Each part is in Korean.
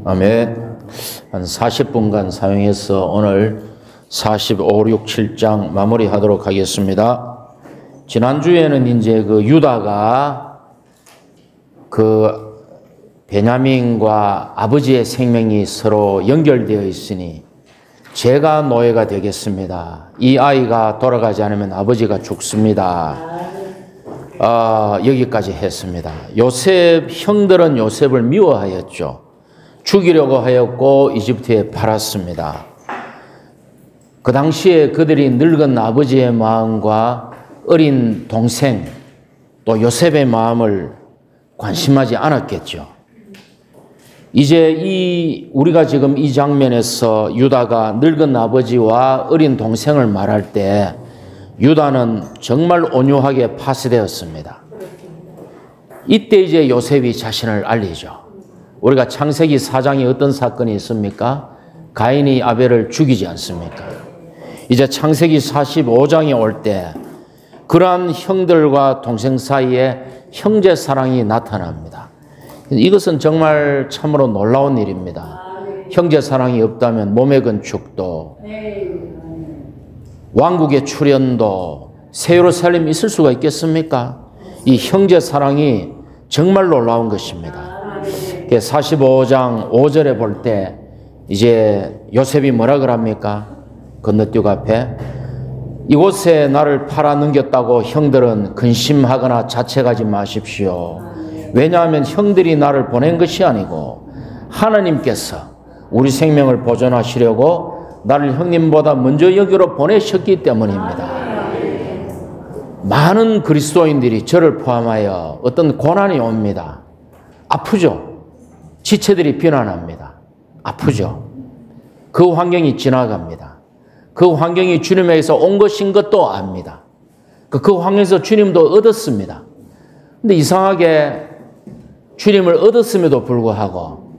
아멘. 한 40분간 사용해서 오늘 45, 6, 7장 마무리하도록 하겠습니다. 지난주에는 이제 그 유다가 그 베냐민과 아버지의 생명이 서로 연결되어 있으니 제가 노예가 되겠습니다. 이 아이가 돌아가지 않으면 아버지가 죽습니다. 여기까지 했습니다. 요셉 형들은 요셉을 미워하였죠. 죽이려고 하였고 이집트에 팔았습니다. 그 당시에 그들이 늙은 아버지의 마음과 어린 동생 또 요셉의 마음을 관심하지 않았겠죠. 이제 우리가 지금 이 장면에서 유다가 늙은 아버지와 어린 동생을 말할 때 유다는 정말 온유하게 파쇄되었습니다. 이때 이제 요셉이 자신을 알리죠. 우리가 창세기 4장에 어떤 사건이 있습니까? 가인이 아벨을 죽이지 않습니까? 이제 창세기 45장에 올 때 그러한 형들과 동생 사이에 형제 사랑이 나타납니다. 이것은 정말 참으로 놀라운 일입니다. 형제 사랑이 없다면 몸의 건축도 왕국의 출현도 새 예루살렘이 있을 수가 있겠습니까? 이 형제 사랑이 정말 놀라운 것입니다. 45장 5절에 볼 때 이제 요셉이 뭐라 그럽니까? 건너뛰고 앞에 이곳에 나를 팔아넘겼다고 형들은 근심하거나 자책하지 마십시오. 왜냐하면 형들이 나를 보낸 것이 아니고 하나님께서 우리 생명을 보존하시려고 나를 형님보다 먼저 여기로 보내셨기 때문입니다. 많은 그리스도인들이 저를 포함하여 어떤 고난이 옵니다. 아프죠? 지체들이 비난합니다. 아프죠? 그 환경이 지나갑니다. 그 환경이 주님에게서 온 것인 것도 압니다. 그 환경에서 주님도 얻었습니다. 근데 이상하게 주님을 얻었음에도 불구하고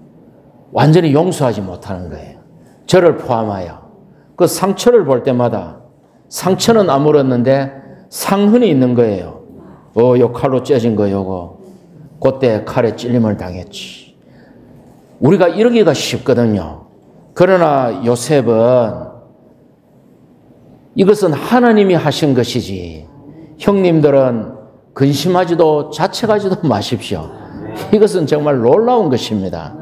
완전히 용서하지 못하는 거예요. 저를 포함하여. 그 상처를 볼 때마다 상처는 아물었는데 상흔이 있는 거예요. 요 칼로 째진 거 요거. 그때 칼에 찔림을 당했지. 우리가 이러기가 쉽거든요. 그러나 요셉은 이것은 하나님이 하신 것이지 형님들은 근심하지도 자책하지도 마십시오. 이것은 정말 놀라운 것입니다.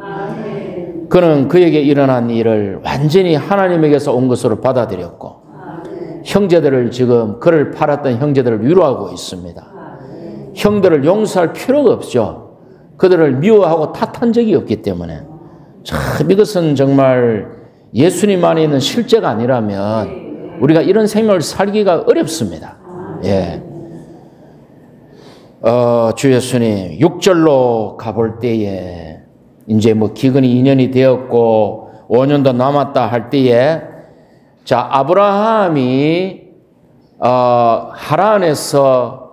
그는 그에게 일어난 일을 완전히 하나님에게서 온 것으로 받아들였고 형제들을 지금 그를 팔았던 형제들을 위로하고 있습니다. 형들을 용서할 필요가 없죠. 그들을 미워하고 탓한 적이 없기 때문에 참 이것은 정말 예수님 안에 있는 실제가 아니라면 우리가 이런 생명을 살기가 어렵습니다. 예. 주 예수님 6절로 가볼 때에 이제 뭐 기근이 2년이 되었고 5년도 남았다 할 때에 자 아브라함이 하란에서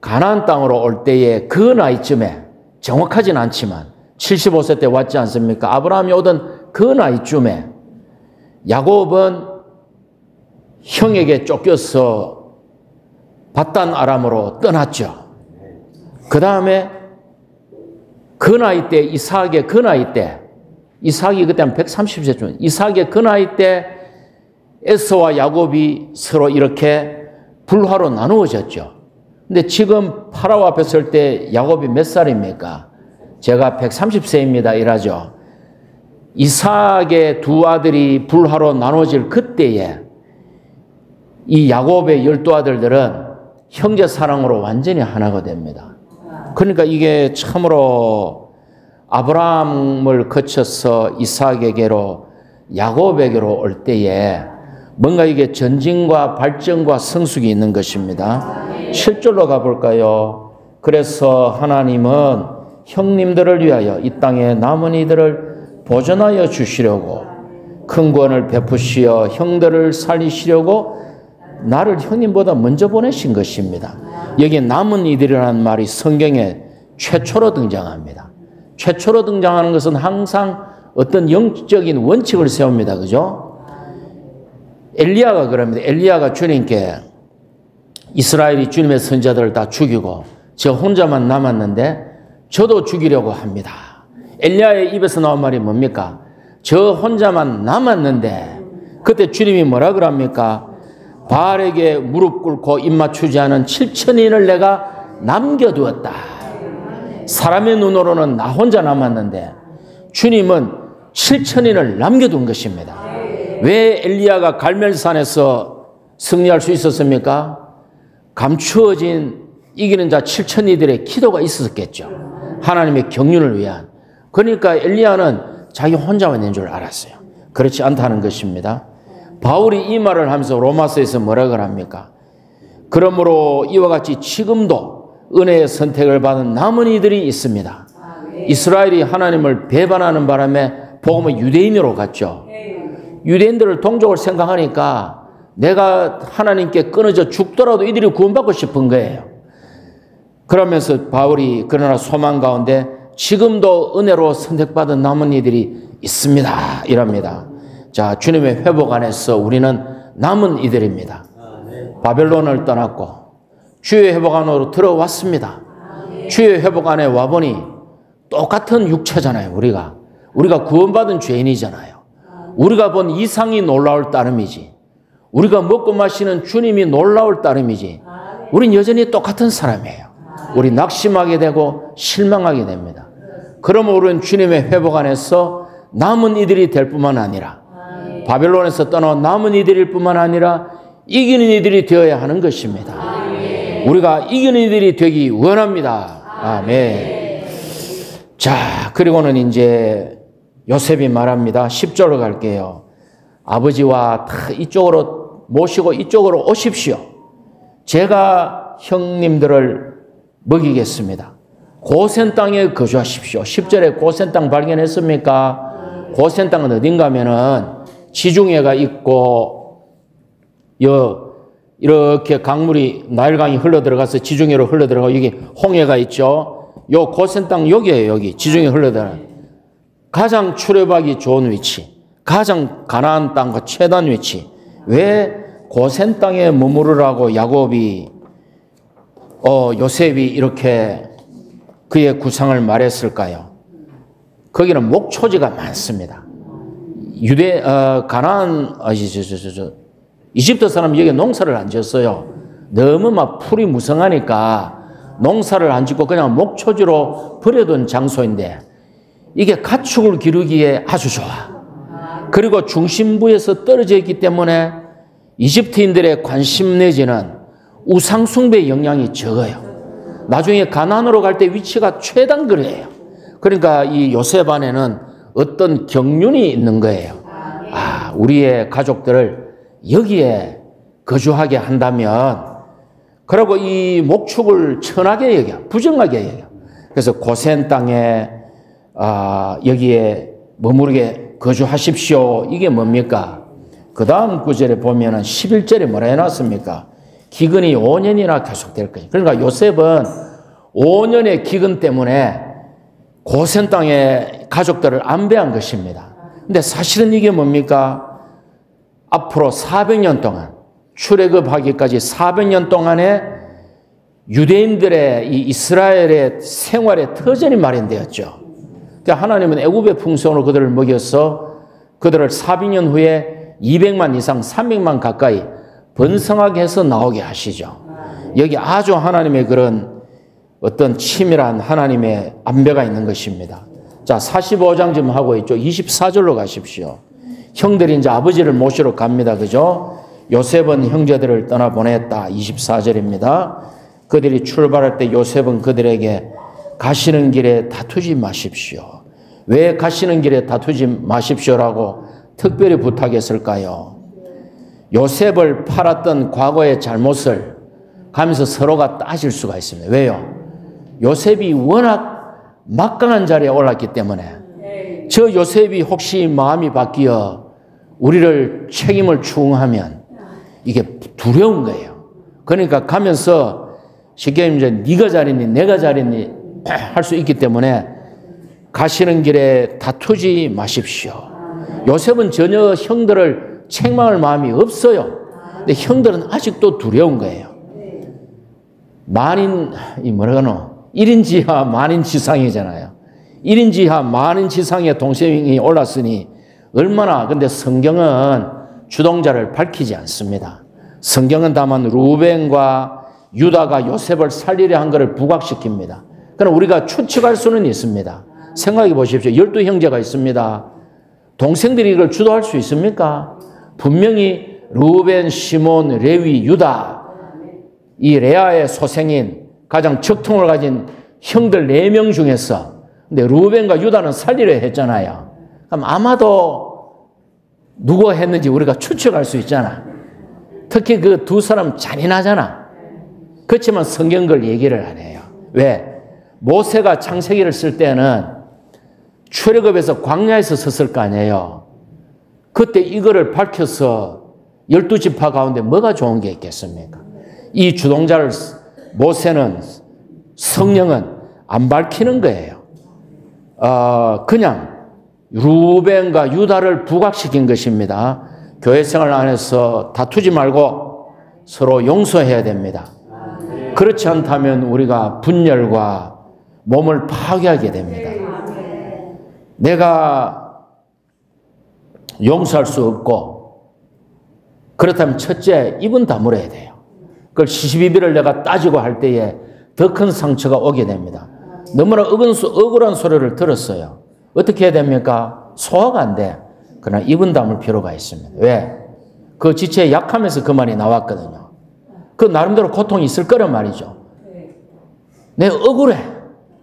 가나안 땅으로 올 때에 그 나이쯤에 정확하진 않지만 75세 때 왔지 않습니까? 아브라함이 오던 그 나이쯤에 야곱은 형에게 쫓겨서 밧단 아람으로 떠났죠. 그 다음에 그 나이 때 이삭의 그 나이 때 이삭이 그때 한 130세쯤 이삭의 그 나이 때 에서와 야곱이 서로 이렇게 불화로 나누어졌죠. 근데 지금 파라오 앞에 설 때 야곱이 몇 살입니까? 제가 130세입니다. 이라죠. 이삭의 두 아들이 불화로 나눠질 그때에 이 야곱의 12아들들은 형제 사랑으로 완전히 하나가 됩니다. 그러니까 이게 참으로 아브라함을 거쳐서 이삭에게로 야곱에게로 올 때에 뭔가 이게 전진과 발전과 성숙이 있는 것입니다. 7절로 가볼까요? 그래서 하나님은 형님들을 위하여 이 땅에 남은 이들을 보존하여 주시려고 큰 구원을 베푸시어 형들을 살리시려고 나를 형님보다 먼저 보내신 것입니다. 여기 남은 이들이라는 말이 성경에 최초로 등장합니다. 최초로 등장하는 것은 항상 어떤 영적인 원칙을 세웁니다. 그죠? 엘리야가 그럽니다. 엘리야가 주님께 이스라엘이 주님의 선자들을 다 죽이고 저 혼자만 남았는데 저도 죽이려고 합니다. 엘리야의 입에서 나온 말이 뭡니까? 저 혼자만 남았는데 그때 주님이 뭐라 그럽니까? 바알에게 무릎 꿇고 입 맞추지 않은 7천인을 내가 남겨두었다. 사람의 눈으로는 나 혼자 남았는데 주님은 7천인을 남겨둔 것입니다. 왜 엘리야가 갈멜산에서 승리할 수 있었습니까? 감추어진 이기는 자 7천이들의 기도가 있었겠죠. 하나님의 경륜을 위한. 그러니까 엘리야는 자기 혼자만 있는 줄 알았어요. 그렇지 않다는 것입니다. 바울이 이 말을 하면서 로마서에서 뭐라고 합니까? 그러므로 이와 같이 지금도 은혜의 선택을 받은 남은 이들이 있습니다. 이스라엘이 하나님을 배반하는 바람에 복음은 유대인으로 갔죠. 유대인들을 동족을 생각하니까 내가 하나님께 끊어져 죽더라도 이들이 구원받고 싶은 거예요. 그러면서 바울이 그러나 소망 가운데 지금도 은혜로 선택받은 남은 이들이 있습니다. 이랍니다. 자, 주님의 회복 안에서 우리는 남은 이들입니다. 바벨론을 떠났고 주의 회복 안으로 들어왔습니다. 주의 회복 안에 와보니 똑같은 육체잖아요. 우리가 구원받은 죄인이잖아요. 우리가 본 이상이 놀라울 따름이지. 우리가 먹고 마시는 주님이 놀라울 따름이지. 우린 여전히 똑같은 사람이에요. 우리 낙심하게 되고 실망하게 됩니다. 그러면 우리는 주님의 회복 안에서 남은 이들이 될 뿐만 아니라 바벨론에서 떠나온 남은 이들일 뿐만 아니라 이기는 이들이 되어야 하는 것입니다. 우리가 이기는 이들이 되기 원합니다. 아멘. 자, 그리고는 이제 요셉이 말합니다. 10절로 갈게요. 아버지와 다 이쪽으로 모시고 이쪽으로 오십시오. 제가 형님들을 먹이겠습니다. 고센 땅에 거주하십시오. 10절에 고센 땅 발견했습니까? 고센 땅은 어딘가 하면은 지중해가 있고 이렇게 강물이 나일강이 흘러들어가서 지중해로 흘러들어가고 여기 홍해가 있죠. 요 고센 땅 여기에요. 여기 지중해 흘러들어가는 가장 출애굽하기 좋은 위치, 가장 가나안 땅과 최단 위치. 왜 고센 땅에 머무르라고 야곱이 요셉이 이렇게 그의 구상을 말했을까요? 거기는 목초지가 많습니다. 가나안, 이집트 사람 여기 농사를 안 지었어요. 너무 막 풀이 무성하니까 농사를 안 짓고 그냥 목초지로 버려둔 장소인데 이게 가축을 기르기에 아주 좋아. 그리고 중심부에서 떨어져 있기 때문에 이집트인들의 관심 내지는 우상숭배의 영향이 적어요. 나중에 가나안으로 갈 때 위치가 최단 거리예요. 그러니까 이 요셉 안에는 어떤 경륜이 있는 거예요. 아, 우리의 가족들을 여기에 거주하게 한다면, 그리고 이 목축을 천하게 여겨, 부정하게 여겨. 그래서 고센 땅에 여기에 머무르게 거주하십시오. 이게 뭡니까? 그 다음 구절에 보면은 11절에 뭐라 해놨습니까? 기근이 5년이나 계속될 거예요. 그러니까 요셉은 5년의 기근 때문에 고센 땅에 가족들을 안배한 것입니다. 근데 사실은 이게 뭡니까? 앞으로 400년 동안, 출애굽하기까지 400년 동안에 유대인들의 이 이스라엘의 생활의 터전이 마련되었죠. 그러니까 하나님은 애굽의 풍성으로 그들을 먹여서 그들을 400년 후에 200만 이상, 300만 가까이 번성하게 해서 나오게 하시죠. 여기 아주 하나님의 그런 어떤 치밀한 하나님의 안배가 있는 것입니다. 자, 45장 좀 하고 있죠. 24절로 가십시오. 형들이 이제 아버지를 모시러 갑니다. 그죠? 요셉은 형제들을 떠나보냈다. 24절입니다. 그들이 출발할 때 요셉은 그들에게 가시는 길에 다투지 마십시오. 왜 가시는 길에 다투지 마십시오라고 특별히 부탁했을까요? 요셉을 팔았던 과거의 잘못을 가면서 서로가 따질 수가 있습니다. 왜요? 요셉이 워낙 막강한 자리에 올랐기 때문에 저 요셉이 혹시 마음이 바뀌어 우리를 책임을 추궁하면 이게 두려운 거예요. 그러니까 가면서 쉽게 이제 네가 잘했니 내가 잘했니 할 수 있기 때문에 가시는 길에 다투지 마십시오. 요셉은 전혀 형들을 책망할 마음이 없어요. 근데 형들은 아직도 두려운 거예요. 만인, 이 뭐라 그러노? 1인지하 만인지상이잖아요. 1인치 이하 만인치 이상의 동생이 올랐으니 얼마나. 근데 성경은 주동자를 밝히지 않습니다. 성경은 다만 루벤과 유다가 요셉을 살리려 한 것을 부각시킵니다. 그럼 우리가 추측할 수는 있습니다. 생각해 보십시오. 12형제가 있습니다. 동생들이 이걸 주도할 수 있습니까? 분명히 루벤, 시몬, 레위, 유다, 이 레아의 소생인 가장 적통을 가진 형들 4명 중에서, 근데 루벤과 유다는 살리려 했잖아요. 그럼 아마도 누가 했는지 우리가 추측할 수 있잖아. 특히 그 두 사람 잔인하잖아. 그렇지만 성경 걸 얘기를 안 해요. 왜? 모세가 창세기를 쓸 때는 출애굽에서 광야에서 썼을 거 아니에요. 그때 이거를 밝혀서 12지파 가운데 뭐가 좋은 게 있겠습니까? 이 주동자를 모세는, 성령은 안 밝히는 거예요. 그냥 루벤과 유다를 부각시킨 것입니다. 교회 생활 안에서 다투지 말고 서로 용서해야 됩니다. 그렇지 않다면 우리가 분열과 몸을 파괴하게 됩니다. 내가 용서할 수 없고, 그렇다면 첫째, 입은 다물어야 돼요. 그걸 시시비비를 내가 따지고 할 때에 더 큰 상처가 오게 됩니다. 너무나 억울한 소리를 들었어요. 어떻게 해야 됩니까? 소화가 안 돼. 그러나 입은 다물 필요가 있습니다. 왜? 그 지체에 약하면서 그 말이 나왔거든요. 그 나름대로 고통이 있을 거란 말이죠. 내가 억울해.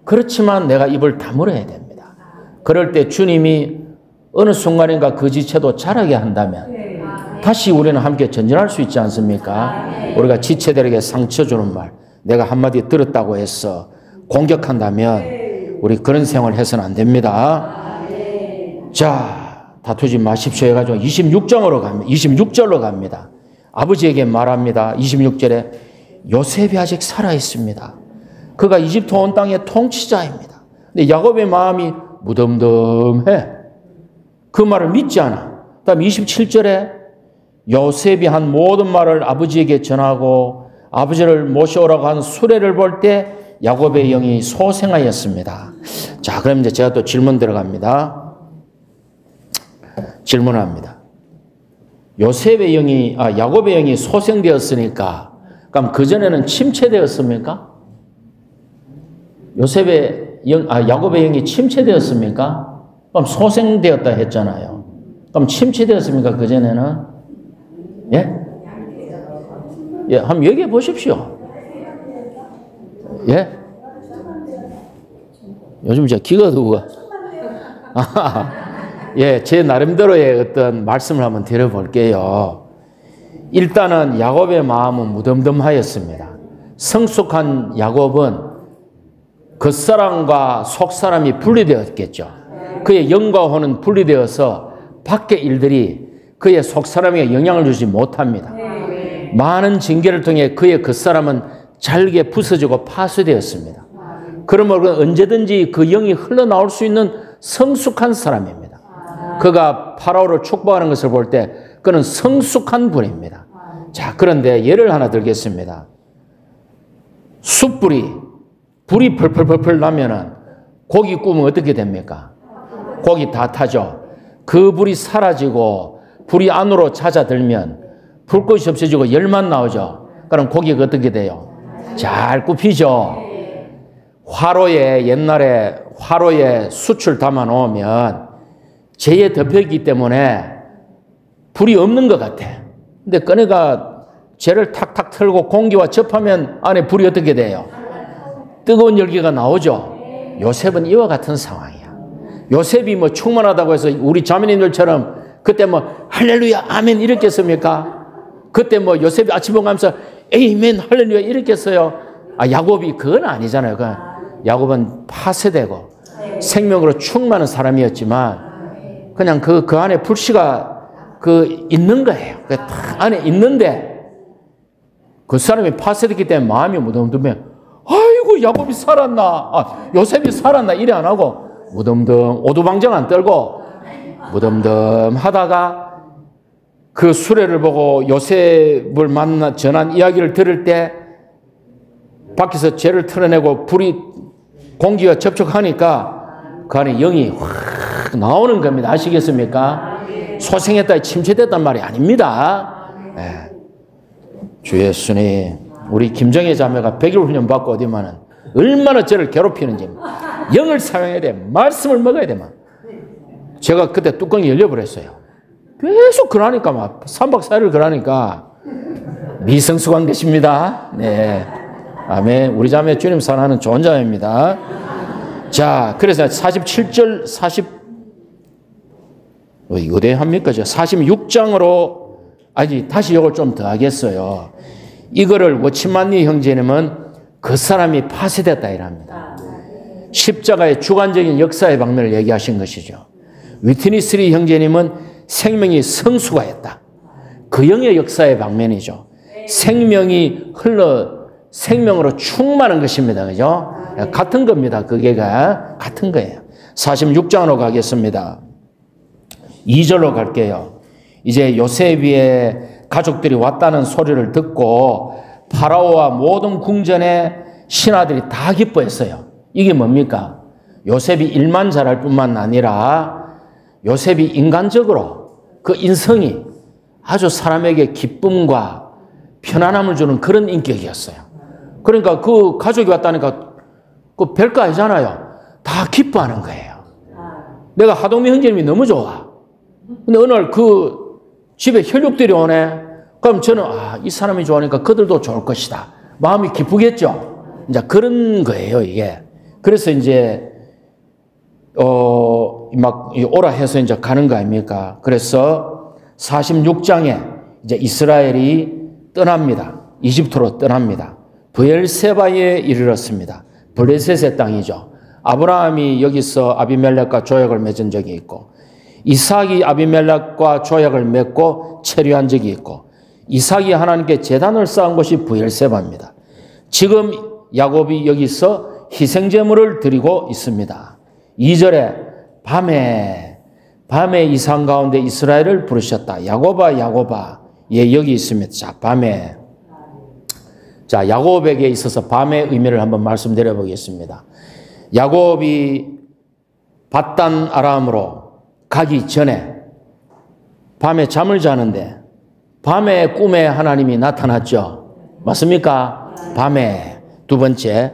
그렇지만 내가 입을 다물어야 됩니다. 그럴 때 주님이 어느 순간인가 그 지체도 자라게 한다면 다시 우리는 함께 전진할 수 있지 않습니까? 우리가 지체들에게 상처 주는 말, 내가 한마디 들었다고 해서 공격한다면 우리 그런 생활 해서는 안 됩니다. 자, 다투지 마십시오 해가지고 26장으로 갑니다. 26절로 갑니다. 아버지에게 말합니다. 26절에 요셉이 아직 살아있습니다. 그가 이집트 온 땅의 통치자입니다. 근데 야곱의 마음이 무덤덤해. 그 말을 믿지 않아. 그다음 27절에 요셉이 한 모든 말을 아버지에게 전하고 아버지를 모셔오라고 한 수레를 볼 때 야곱의 영이 소생하였습니다. 자, 그럼 이제 제가 또 질문 들어갑니다. 질문합니다. 야곱의 영이 소생되었으니까, 그럼 그전에는 침체되었습니까? 야곱의 영이 침체되었습니까? 그럼 소생되었다 했잖아요. 그럼 침체되었습니까? 그전에는? 예? 예, 한번 얘기해 보십시오. 예? 요즘 제가 기가 두고. 예, 제 나름대로의 어떤 말씀을 한번 드려볼게요. 일단은 야곱의 마음은 무덤덤하였습니다. 성숙한 야곱은 겉사람과 속사람이 분리되었겠죠. 그의 영과 혼은 분리되어서 밖의 일들이 그의 속사람에게 영향을 주지 못합니다. 많은 징계를 통해 그의 겉사람은 잘게 부서지고 파쇄되었습니다. 그러므로 언제든지 그 영이 흘러나올 수 있는 성숙한 사람입니다. 그가 파라오를 축복하는 것을 볼 때 그는 성숙한 분입니다. 자, 그런데 예를 하나 들겠습니다. 불이 펄펄펄펄 나면은 고기 구우면 어떻게 됩니까? 고기 다 타죠. 그 불이 사라지고 불이 안으로 찾아들면 불꽃이 없어지고 열만 나오죠. 그럼 고기가 어떻게 돼요? 잘 굽히죠. 옛날에 화로에 숯을 담아 놓으면 재에 덮여있기 때문에 불이 없는 것 같아. 근데 꺼내가 재를 탁탁 털고 공기와 접하면 안에 불이 어떻게 돼요? 뜨거운 열기가 나오죠. 요셉은 이와 같은 상황이야. 요셉이 뭐 충만하다고 해서 우리 자매님들처럼 그때 뭐 할렐루야 아멘 이렇게 했습니까? 그때 뭐 요셉이 아침 먹으면서 에이멘 할렐루야 이렇게 했어요. 야곱이 그건 아니잖아요. 야곱은 파쇄되고 생명으로 충만한 사람이었지만 그냥 그 안에 불씨가 있는 거예요. 안에 있는데 그 사람이 파쇄됐기 때문에 마음이 무덤덤해. 아이고 야곱이 살았나, 요셉이 살았나 이래 안 하고 무덤덤 오두방정 안 떨고 무덤덤 하다가 그 수레를 보고 요셉을 전한 이야기를 들을 때 밖에서 재를 털어내고 불이 공기와 접촉하니까 그 안에 영이 확 나오는 겁니다. 아시겠습니까? 소생했다, 침체됐단 말이 아닙니다. 네. 주 예수님, 우리 김정혜 자매가 100일 훈련 받고 어디면은 얼마나 저를 괴롭히는지 영을 사용해야 돼. 말씀을 먹어야 돼. 제가 그때 뚜껑이 열려버렸어요. 계속 그러니까 막 3박 4일을 그러니까 미성숙한 것입니다. 네. 아멘. 우리 자매 주님 사랑하는 좋은 자매입니다. 자, 그래서 47절, 어디 합니까? 46장으로, 다시 이걸 좀 더 하겠어요. 이거를 워치만니 형제님은 그 사람이 파쇄됐다 이랍니다. 십자가의 주관적인 역사의 방면을 얘기하신 것이죠. 위트니스리 형제님은 생명이 성수가했다. 그 영의 역사의 방면이죠. 생명이 생명으로 충만한 것입니다. 그죠? 같은 겁니다. 그게가 같은 거예요. 46장으로 가겠습니다. 2절로 갈게요. 이제 요셉의 가족들이 왔다는 소리를 듣고 파라오와 모든 궁전의 신하들이 다 기뻐했어요. 이게 뭡니까? 요셉이 일만 잘할 뿐만 아니라 요셉이 인간적으로 그 인성이 아주 사람에게 기쁨과 편안함을 주는 그런 인격이었어요. 그러니까 그 가족이 왔다니까 그 별거 아니잖아요. 다 기뻐하는 거예요. 내가 하동미 형제님이 너무 좋아. 근데 어느 날 그 집에 혈육들이 오네. 그럼 저는 이 사람이 좋아하니까 그들도 좋을 것이다. 마음이 기쁘겠죠. 이제 그런 거예요, 이게. 그래서 이제 막 오라 해서 이제 가는 거 아닙니까? 그래서 46장에 이제 이스라엘이 떠납니다. 이집트로 떠납니다. 브엘세바에 이르렀습니다. 블레셋의 땅이죠. 아브라함이 여기서 아비멜렉과 조약을 맺은 적이 있고, 이삭이 아비멜렉과 조약을 맺고 체류한 적이 있고, 이삭이 하나님께 제단을 쌓은 곳이 브엘세바입니다. 지금 야곱이 여기서 희생제물을 드리고 있습니다. 2절에 밤에 이상 가운데 이스라엘을 부르셨다. 야곱아, 야곱아. 예, 여기 있습니다. 자, 밤에. 자, 야곱에게 있어서 밤의 의미를 한번 말씀드려 보겠습니다. 야곱이 밧단 아람으로 가기 전에 밤에 잠을 자는데 밤에 꿈에 하나님이 나타났죠. 맞습니까? 밤에. 두 번째,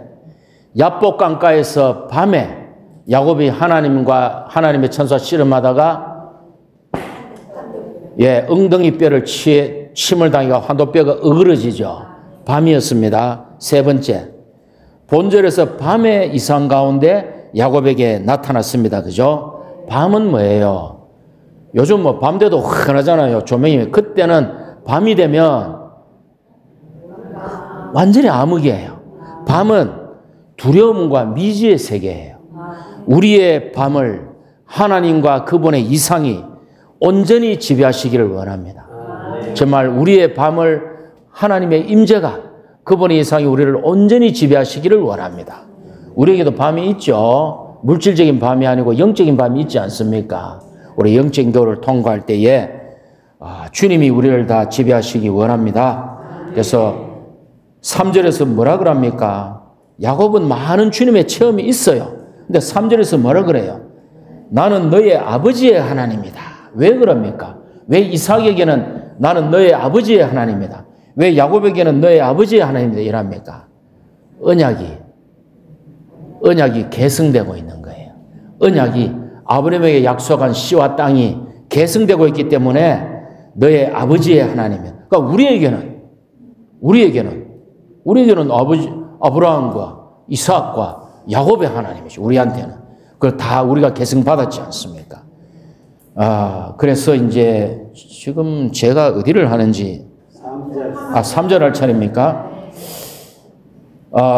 야복 강가에서 밤에 야곱이 하나님의 천사 씨름하다가 엉덩이 뼈를 침을 당해가 환도뼈가 어그러지죠. 밤이었습니다. 세 번째, 본절에서 밤의 이상 가운데 야곱에게 나타났습니다. 그죠? 밤은 뭐예요? 요즘 뭐 밤돼도 환하잖아요. 조명이. 그때는 밤이 되면 완전히 암흑이에요. 밤은 두려움과 미지의 세계예요. 우리의 밤을 하나님과 그분의 이상이 온전히 지배하시기를 원합니다. 정말 우리의 밤을 하나님의 임재가 그분의 이상이 우리를 온전히 지배하시기를 원합니다. 우리에게도 밤이 있죠. 물질적인 밤이 아니고 영적인 밤이 있지 않습니까? 우리 영적인 교를 통과할 때에 주님이 우리를 다 지배하시기 원합니다. 그래서 3절에서 뭐라 그럽니까? 야곱은 많은 주님의 체험이 있어요. 근데 3절에서 뭐라 그래요? 나는 너의 아버지의 하나님이다. 왜 그럽니까? 왜 이삭에게는 나는 너의 아버지의 하나님이다. 왜 야곱에게는 너의 아버지의 하나님이다 이랍니까? 언약이 계승되고 있는 거예요. 언약이 아브라함에게 약속한 씨와 땅이 계승되고 있기 때문에 너의 아버지의 하나님이야. 그러니까 우리에게는 아브라함과 이삭과 야곱의 하나님이죠. 우리한테는. 그걸 다 우리가 계승받았지 않습니까? 그래서 이제 지금 제가 어디를 하는지 3절 할 차례입니까?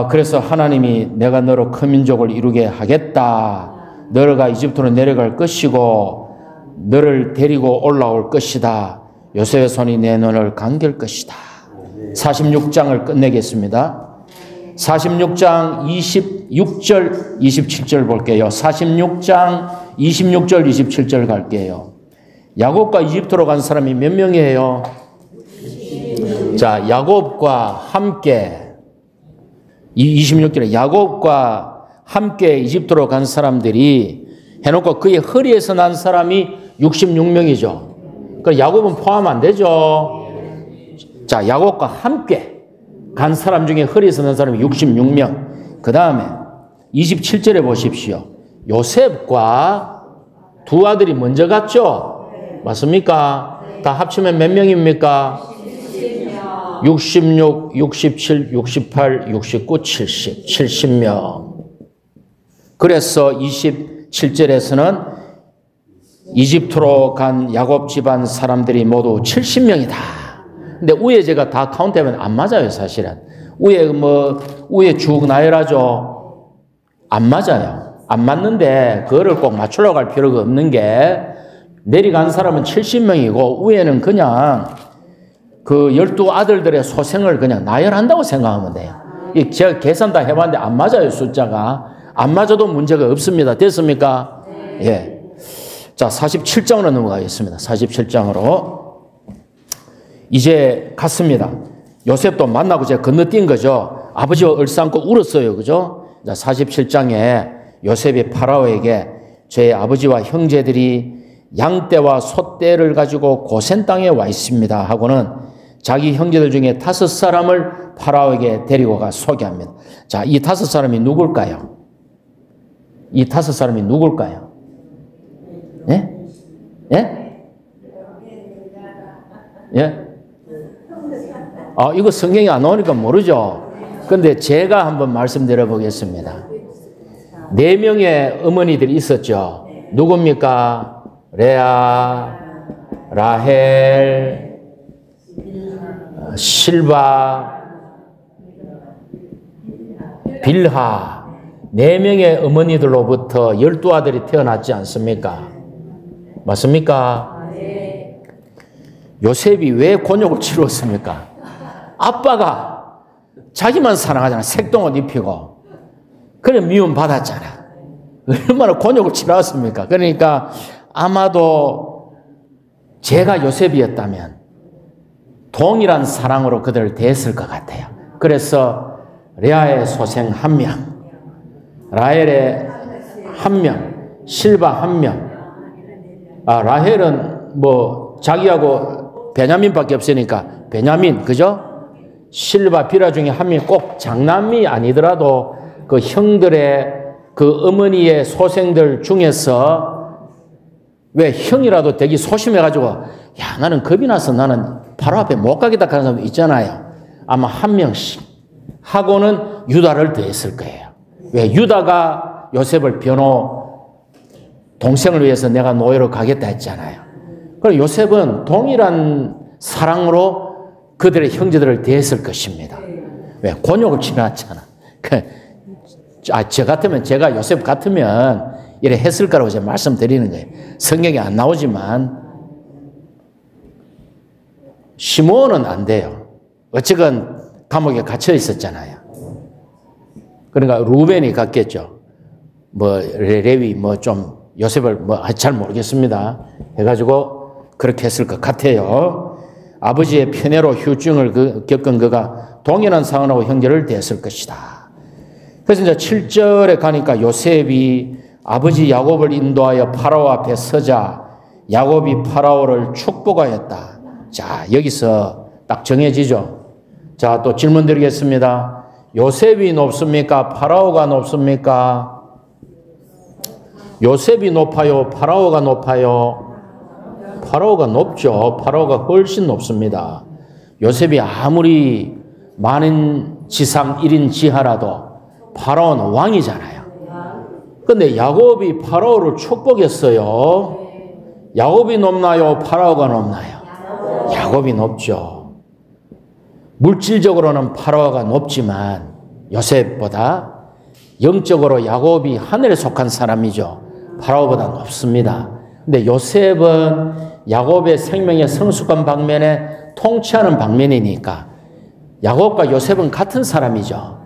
그래서 하나님이 내가 너로 큰 민족을 이루게 하겠다. 너가 이집트로 내려갈 것이고 너를 데리고 올라올 것이다. 요셉의 손이 내 눈을 감길 것이다. 46장을 끝내겠습니다. 46장 26절, 27절 볼게요. 46장 26절, 27절 갈게요. 야곱과 이집트로 간 사람이 몇 명이에요? 자, 야곱과 함께 26절에 야곱과 함께 이집트로 간 사람들이 해놓고 그의 허리에서 난 사람이 66명이죠. 그 야곱은 포함 안 되죠. 자, 야곱과 함께 간 사람 중에 허리에서 난 사람이 66명. 그 다음에 27절에 보십시오. 요셉과 두 아들이 먼저 갔죠. 맞습니까? 다 합치면 몇 명입니까? 66, 67, 68, 69, 70. 70명. 그래서 27절에서는 이집트로 간 야곱 집안 사람들이 모두 70명이다. 근데 위에 제가 다 카운트하면 안 맞아요, 사실은. 위에 쭉 나열하죠. 안 맞아요. 안 맞는데, 그거를 꼭 맞추려고 할 필요가 없는 게, 내려간 사람은 70명이고, 위에는 그냥 그 12아들들의 소생을 그냥 나열한다고 생각하면 돼요. 제가 계산 다 해봤는데 안 맞아요, 숫자가. 안 맞아도 문제가 없습니다. 됐습니까? 예. 자, 47장으로 넘어가겠습니다. 47장으로. 이제 갔습니다. 요셉도 만나고 제가 건너뛴 거죠. 아버지와 얼싸안고 울었어요. 그죠? 자, 47장에 요셉이 파라오에게 저의 아버지와 형제들이 양떼와 소떼를 가지고 고센 땅에 와 있습니다 하고는 자기 형제들 중에 5사람을 파라오에게 데리고 가 소개합니다. 자, 이 5사람이 누굴까요? 이 5사람이 누굴까요? 예? 예? 예? 이거 성경이 안 나오니까 모르죠. 근데 제가 한번 말씀드려 보겠습니다. 4명의 어머니들이 있었죠. 누굽니까? 레아, 라헬, 실바, 빌하. 4명의 어머니들로부터 12아들이 태어났지 않습니까? 맞습니까? 요셉이 왜 곤욕을 치루었습니까? 아빠가 자기만 사랑하잖아. 색동옷 입히고. 그래 미움 받았잖아. 얼마나 곤욕을 치루었습니까? 그러니까 아마도 제가 요셉이었다면 동일한 사랑으로 그들을 대했을 것 같아요. 그래서 레아의 소생 1명, 라헬의 1명, 실바 1명. 라헬은 자기하고 베냐민밖에 없으니까 베냐민, 그죠? 실바, 비라 중에 1명, 꼭 장남이 아니더라도 그 형들의 그 어머니의 소생들 중에서 왜 형이라도 되기 소심해가지고 야, 나는 겁이 나서 나는 바로 앞에 못 가겠다 하는 사람도 있잖아요. 아마 1명씩 하고는 유다를 더했을 거예요. 왜? 유다가 요셉을 동생을 위해서 내가 노예로 가겠다 했잖아요. 그리고 요셉은 동일한 사랑으로 그들의 형제들을 대했을 것입니다. 왜? 곤욕을 치렀잖아. 저 같으면, 제가 요셉 같으면 이래 했을 거라고 제가 말씀드리는 거예요. 성경에 안 나오지만, 시므온은 안 돼요. 어쨌건 감옥에 갇혀 있었잖아요. 그러니까 루벤이 갔겠죠. 레위, 좀, 요셉을 잘 모르겠습니다. 해가지고 그렇게 했을 것 같아요. 아버지의 편애로 후유증을 겪은 그가 동일한 상황하고 형제를 대했을 것이다. 그래서 이제 7절에 가니까 요셉이 아버지 야곱을 인도하여 파라오 앞에 서자 야곱이 파라오를 축복하였다. 자, 여기서 딱 정해지죠. 자, 또 질문 드리겠습니다. 요셉이 높습니까? 파라오가 높습니까? 요셉이 높아요? 파라오가 높아요? 파라오가 높죠. 파라오가 훨씬 높습니다. 요셉이 아무리 만인 지상 1인 지하라도 파라오는 왕이잖아요. 근데 야곱이 파라오를 축복했어요. 야곱이 높나요? 파라오가 높나요? 야곱이 높죠. 물질적으로는 파라오가 높지만 요셉보다 영적으로 야곱이 하늘에 속한 사람이죠. 파라오보다 높습니다. 근데 요셉은 야곱의 생명의 성숙한 방면에 통치하는 방면이니까 야곱과 요셉은 같은 사람이죠.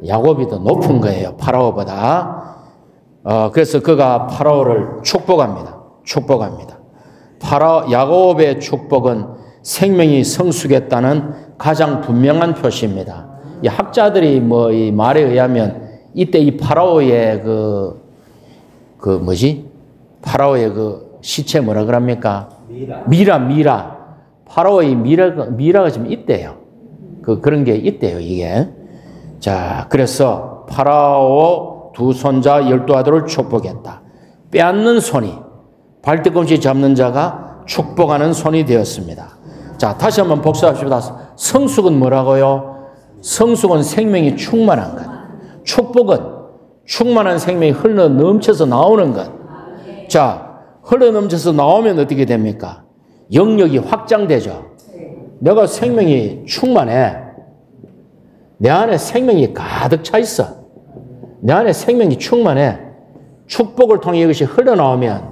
야곱이 더 높은 거예요. 파라오보다. 그래서 그가 파라오를 축복합니다. 축복합니다. 야곱의 축복은 생명이 성숙했다는 가장 분명한 표시입니다. 이 학자들이 이 말에 의하면 이때 이 파라오의 파라오의 그 시체 뭐라 그럽니까? 미라. 파라오의 미라가 지금 있대요. 그런 게 있대요, 이게. 자, 그래서 파라오 두 손자 12아들을 축복했다. 빼앗는 손이 발뒤꿈치 잡는 자가 축복하는 손이 되었습니다. 자, 다시 한번 복습합시다. 성숙은 뭐라고요? 성숙은 생명이 충만한 것. 축복은 충만한 생명이 흘러 넘쳐서 나오는 것. 자, 흘러 넘쳐서 나오면 어떻게 됩니까? 영역이 확장되죠. 내가 생명이 충만해. 내 안에 생명이 가득 차 있어. 내 안에 생명이 충만해. 축복을 통해 이것이 흘러나오면,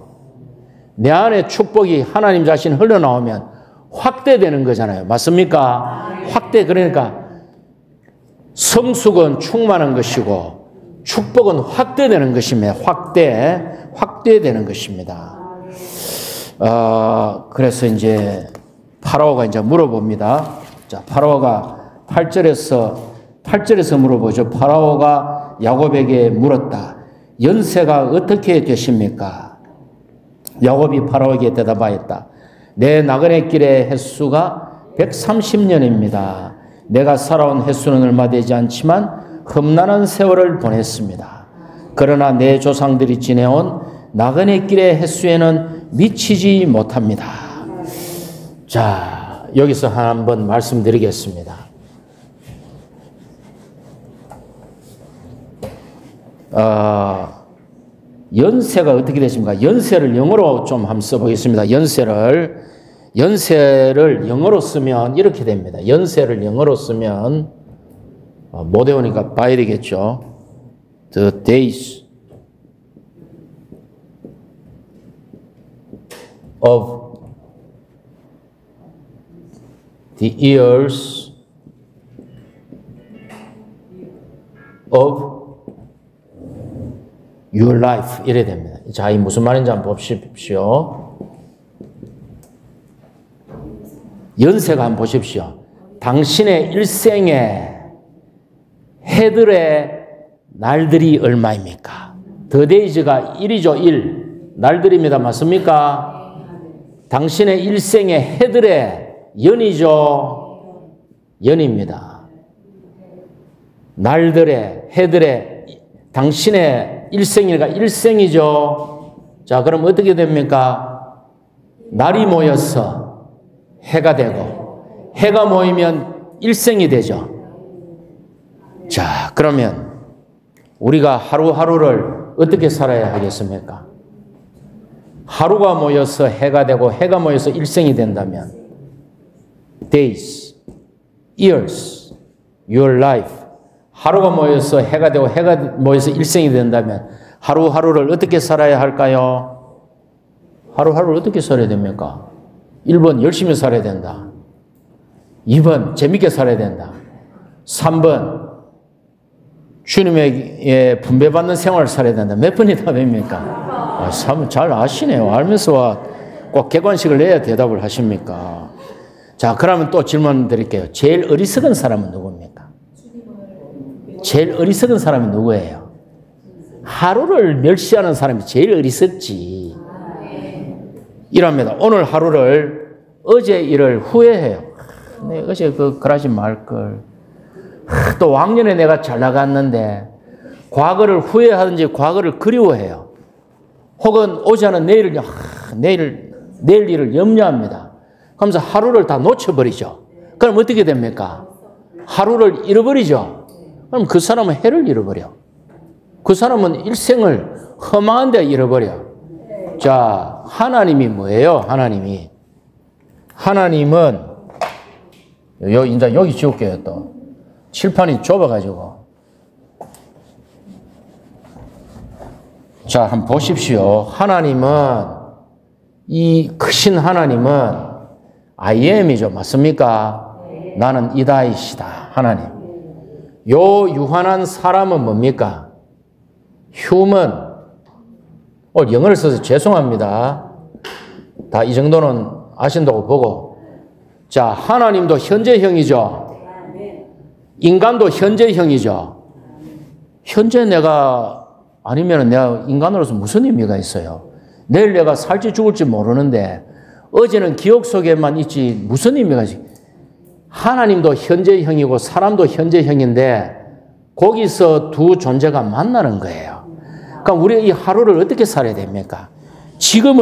내 안에 축복이 하나님 자신 흘러나오면 확대되는 거잖아요. 맞습니까? 확대. 그러니까 성숙은 충만한 것이고 축복은 확대되는 것입니다. 확대되는 것입니다. 그래서 이제 파라오가 이제 물어봅니다. 자, 파라오가 8절에서 물어보죠. 파라오가 야곱에게 물었다. 연세가 어떻게 되십니까? 야곱이 파라오에게 대답하였다. 내 나그네 길의 횟수가 130년입니다. 내가 살아온 횟수는 얼마 되지 않지만 험난한 세월을 보냈습니다. 그러나 내 조상들이 지내온 나그네 길의 횟수에는 미치지 못합니다. 자, 여기서 한번 말씀드리겠습니다. 연세가 어떻게 되십니까? 연세를 영어로 좀 한번 써보겠습니다. 연세를 영어로 쓰면 이렇게 됩니다. 연세를 영어로 쓰면 못 외우니까 봐야 되겠죠. The days of the years of your life 이래 됩니다. 자, 이 무슨 말인지 한번 보십시오. 연세가 한번 보십시오. 당신의 일생에 해들의 날들이 얼마입니까? The days가 1이죠. 1. 날들입니다. 맞습니까? 당신의 일생에 해들의 연이죠. 연입니다. 날들의 해들의 당신의 일생이니까 일생이죠. 자, 그럼 어떻게 됩니까? 날이 모여서 해가 되고 해가 모이면 일생이 되죠. 자, 그러면 우리가 하루하루를 어떻게 살아야 하겠습니까? 하루가 모여서 해가 되고 해가 모여서 일생이 된다면 days, years, your life 하루가 모여서 해가 되고 해가 모여서 일생이 된다면 하루하루를 어떻게 살아야 할까요? 하루하루를 어떻게 살아야 됩니까? 1번 열심히 살아야 된다. 2번 재밌게 살아야 된다. 3번 주님에게 분배받는 생활을 살아야 된다. 몇 번이 답입니까? 3번 잘 아시네요. 알면서 꼭 객관식을 내야 대답을 하십니까? 자, 그러면 또 질문 드릴게요. 제일 어리석은 사람은 누굽니까? 제일 어리석은 사람이 누구예요? 하루를 멸시하는 사람이 제일 어리석지. 이랍니다. 오늘 하루를 어제 일을 후회해요. 내가 어제 그러지 말걸. 또 왕년에 내가 잘 나갔는데 과거를 후회하든지 과거를 그리워해요. 혹은 오지 않은 내일 일을 염려합니다. 그러면서 하루를 다 놓쳐버리죠. 그럼 어떻게 됩니까? 하루를 잃어버리죠. 그럼 그 사람은 해를 잃어버려. 그 사람은 일생을 허망한 데 잃어버려. 자, 하나님이 뭐예요? 하나님은 이제 여기 지울게요. 또 칠판이 좁아가지고. 자, 한번 보십시오. 하나님은 이 크신 하나님은 I am이죠. 맞습니까? 나는 이다이시다. 하나님. 요 유한한 사람은 뭡니까? human. 영어를 써서 죄송합니다. 다 이 정도는 아신다고 보고. 자, 하나님도 현재형이죠. 인간도 현재형이죠. 현재 내가 아니면 내가 인간으로서 무슨 의미가 있어요? 내일 내가 살지 죽을지 모르는데 어제는 기억 속에만 있지 무슨 의미가 있지? 하나님도 현재형이고 사람도 현재형인데 거기서 두 존재가 만나는 거예요. 그러니까 우리가 이 하루를 어떻게 살아야 됩니까? 지금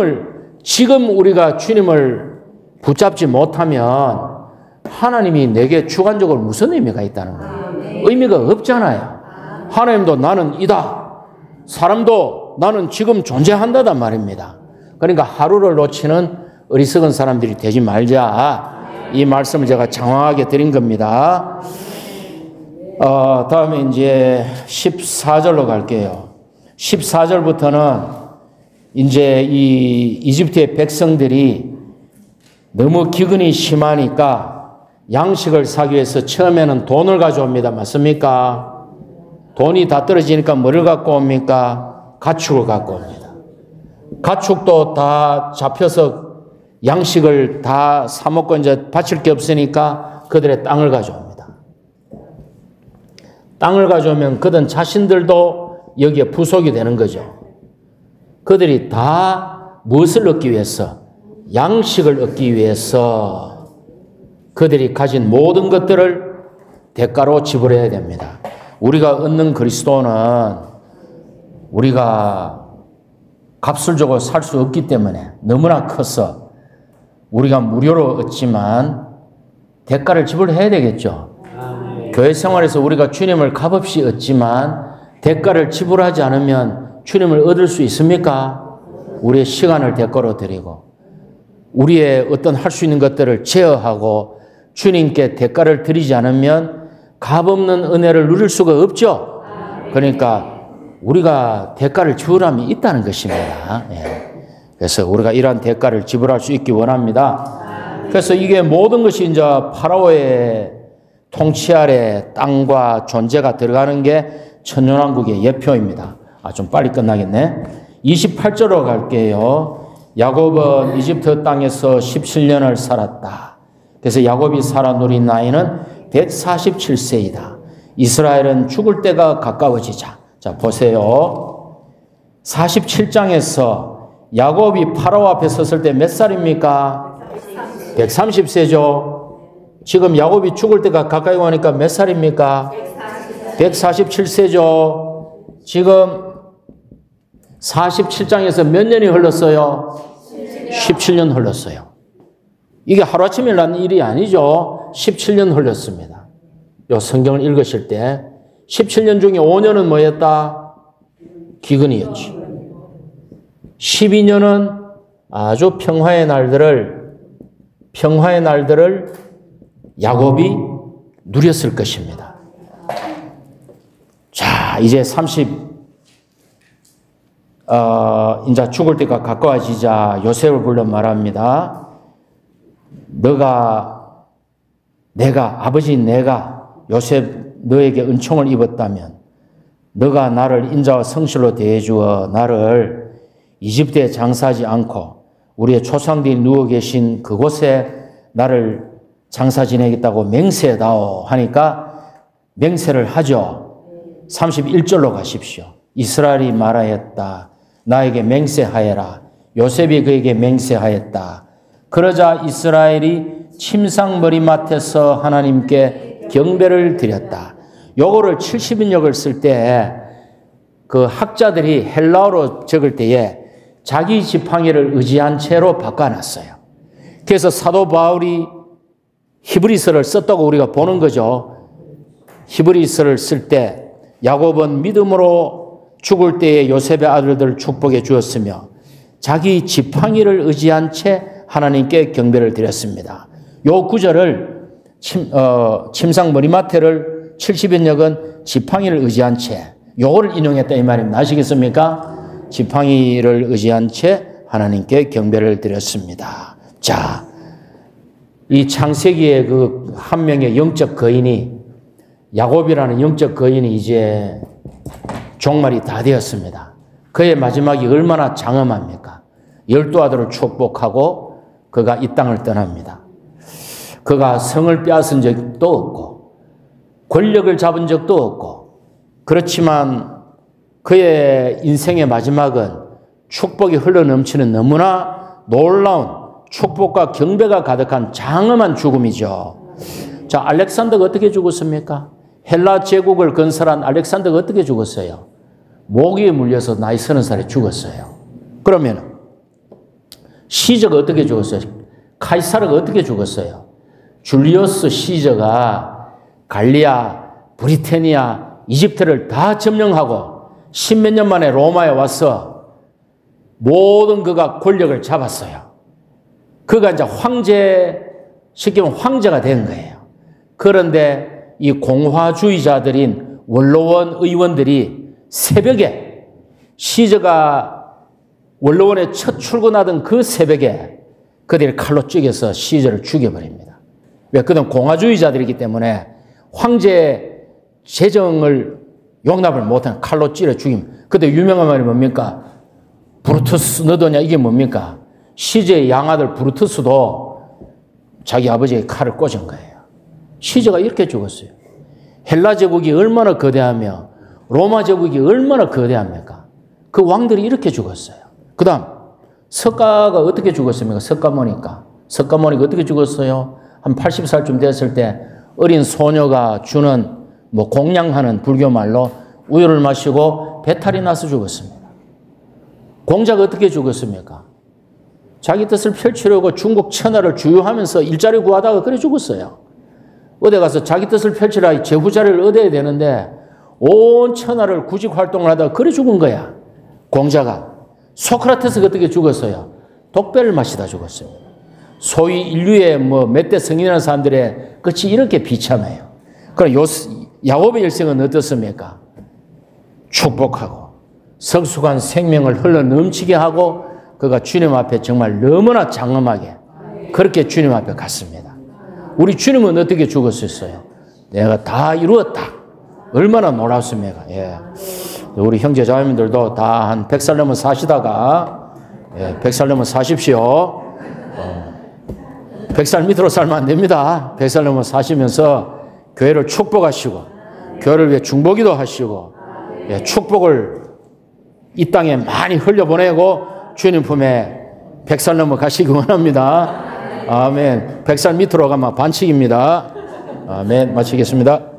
우리가 주님을 붙잡지 못하면 하나님이 내게 주관적으로 무슨 의미가 있다는 거예요? 의미가 없잖아요. 하나님도 나는 이다. 사람도 나는 지금 존재한다단 말입니다. 그러니까 하루를 놓치는 어리석은 사람들이 되지 말자. 이 말씀을 제가 장황하게 드린 겁니다. 다음에 이제 14절로 갈게요. 14절부터는 이제 이 이집트의 백성들이 너무 기근이 심하니까 양식을 사기 위해서 처음에는 돈을 가져옵니다. 맞습니까? 돈이 다 떨어지니까 뭐를 갖고 옵니까? 가축을 갖고 옵니다. 가축도 다 잡혀서 양식을 다 사먹고 이제 바칠 게 없으니까 그들의 땅을 가져옵니다. 땅을 가져오면 그들 자신들도 여기에 부속이 되는 거죠. 그들이 다 무엇을 얻기 위해서? 양식을 얻기 위해서 그들이 가진 모든 것들을 대가로 지불해야 됩니다. 우리가 얻는 그리스도는 우리가 값을 주고 살 수 없기 때문에 너무나 커서 우리가 무료로 얻지만 대가를 지불해야 되겠죠. 교회 생활에서 우리가 주님을 값없이 얻지만 대가를 지불하지 않으면 주님을 얻을 수 있습니까? 우리의 시간을 대가로 드리고 우리의 어떤 할 수 있는 것들을 제어하고 주님께 대가를 드리지 않으면 값없는 은혜를 누릴 수가 없죠. 그러니까 우리가 대가를 지불함이 있다는 것입니다. 예. 그래서 우리가 이러한 대가를 지불할 수 있기 원합니다. 그래서 이게 모든 것이 이제 파라오의 통치 아래 땅과 존재가 들어가는 게 천년왕국의 예표입니다. 좀 빨리 끝나겠네. 28절로 갈게요. 야곱은 이집트 땅에서 17년을 살았다. 그래서 야곱이 살아 누린 나이는 147세이다. 이스라엘은 죽을 때가 가까워지자. 자, 보세요. 47장에서 야곱이 파라오 앞에 섰을 때 몇 살입니까? 130세죠. 지금 야곱이 죽을 때가 가까이 오니까 몇 살입니까? 147세죠. 지금 47장에서 몇 년이 흘렀어요? 17년 흘렀어요. 이게 하루아침에 난 일이 아니죠. 17년 흘렀습니다. 요 성경을 읽으실 때 17년 중에 5년은 뭐였다? 기근이었지. 12년은 아주 평화의 날들을 야곱이 누렸을 것입니다. 자, 이제 이제 죽을 때가 가까워지자 요셉을 불러 말합니다. 내가 요셉 너에게 은총을 입었다면 너가 나를 인자와 성실로 대해주어 나를 이집트에 장사하지 않고 우리의 조상들이 누워 계신 그곳에 나를 장사 지내겠다고 맹세다오 하니까 맹세를 하죠. 31절로 가십시오. 이스라엘이 말하였다. 나에게 맹세하여라. 요셉이 그에게 맹세하였다. 그러자 이스라엘이 침상 머리맡에서 하나님께 경배를 드렸다. 요거를 70인역을 쓸 때 그 학자들이 헬라어로 적을 때에 자기 지팡이를 의지한 채로 바꿔놨어요. 그래서 사도 바울이 히브리서를 썼다고 우리가 보는 거죠. 히브리서를 쓸 때 야곱은 믿음으로 죽을 때에 요셉의 아들들을 축복해 주었으며 자기 지팡이를 의지한 채 하나님께 경배를 드렸습니다. 요 구절을 침상 머리맡에를 70인역은 지팡이를 의지한 채 요거를 인용했다 이 말입니다. 아시겠습니까? 지팡이를 의지한 채 하나님께 경배를 드렸습니다. 자, 이 창세기의 그 한 명의 영적 거인이 야곱이라는 영적 거인이 이제 종말이 다 되었습니다. 그의 마지막이 얼마나 장엄합니까? 12아들을 축복하고 그가 이 땅을 떠납니다. 그가 성을 빼앗은 적도 없고 권력을 잡은 적도 없고 그렇지만 그의 인생의 마지막은 축복이 흘러넘치는 너무나 놀라운 축복과 경배가 가득한 장엄한 죽음이죠. 자, 알렉산더가 어떻게 죽었습니까? 헬라 제국을 건설한 알렉산더가 어떻게 죽었어요? 모기에 물려서 나이 30살에 죽었어요. 그러면 시저가 어떻게 죽었어요? 카이사르가 어떻게 죽었어요? 줄리어스 시저가 갈리아, 브리테니아, 이집트를 다 점령하고 십몇 년 만에 로마에 와서 모든 그가 권력을 잡았어요. 그가 이제 황제, 쉽게 말하면 황제가 된 거예요. 그런데 이 공화주의자들인 원로원 의원들이 새벽에 시저가 원로원에 첫 출근하던 그 새벽에 그들이 칼로 찌개서 시저를 죽여버립니다. 왜? 그들은 공화주의자들이기 때문에 황제의 재정을 용납을 못하는 칼로 찌려 죽임. 그때 유명한 말이 뭡니까? 브루투스 너도냐 이게 뭡니까? 시저의 양아들 브루투스도 자기 아버지의 칼을 꽂은 거예요. 시저가 이렇게 죽었어요. 헬라 제국이 얼마나 거대하며 로마 제국이 얼마나 거대합니까? 그 왕들이 이렇게 죽었어요. 그 다음 석가가 어떻게 죽었습니까? 석가모니가 어떻게 죽었어요? 한 80살쯤 됐을 때 어린 소녀가 주는 공양하는 불교 말로 우유를 마시고 배탈이 나서 죽었습니다. 공자가 어떻게 죽었습니까? 자기 뜻을 펼치려고 중국 천하를 주유하면서 일자리 구하다가 그래 죽었어요. 어디 가서 자기 뜻을 펼치라 제후자를 얻어야 되는데 온 천하를 구직 활동을 하다가 그래 죽은 거야. 공자가. 소크라테스가 어떻게 죽었어요? 독배를 마시다 죽었습니다. 소위 인류의 몇 대 성인이라는 사람들의 끝이 이렇게 비참해요. 그럼 야곱의 일생은 어떻습니까? 축복하고 성숙한 생명을 흘러 넘치게 하고 그가 주님 앞에 정말 너무나 장엄하게 그렇게 주님 앞에 갔습니다. 우리 주님은 어떻게 죽었었어요? 내가 다 이루었다. 얼마나 놀랍습니까? 예. 우리 형제 자매님들도 다 한 100살 넘어 사시다가 100살 넘어 사십시오. 100살 밑으로 살면 안 됩니다. 100살 넘어 사시면서 교회를 축복하시고 교회를 위해 중보기도 하시고 축복을 이 땅에 많이 흘려보내고 주님 품에 100살 넘어 가시기 원합니다. 아멘. 100살 밑으로 가면 반칙입니다. 아멘. 마치겠습니다.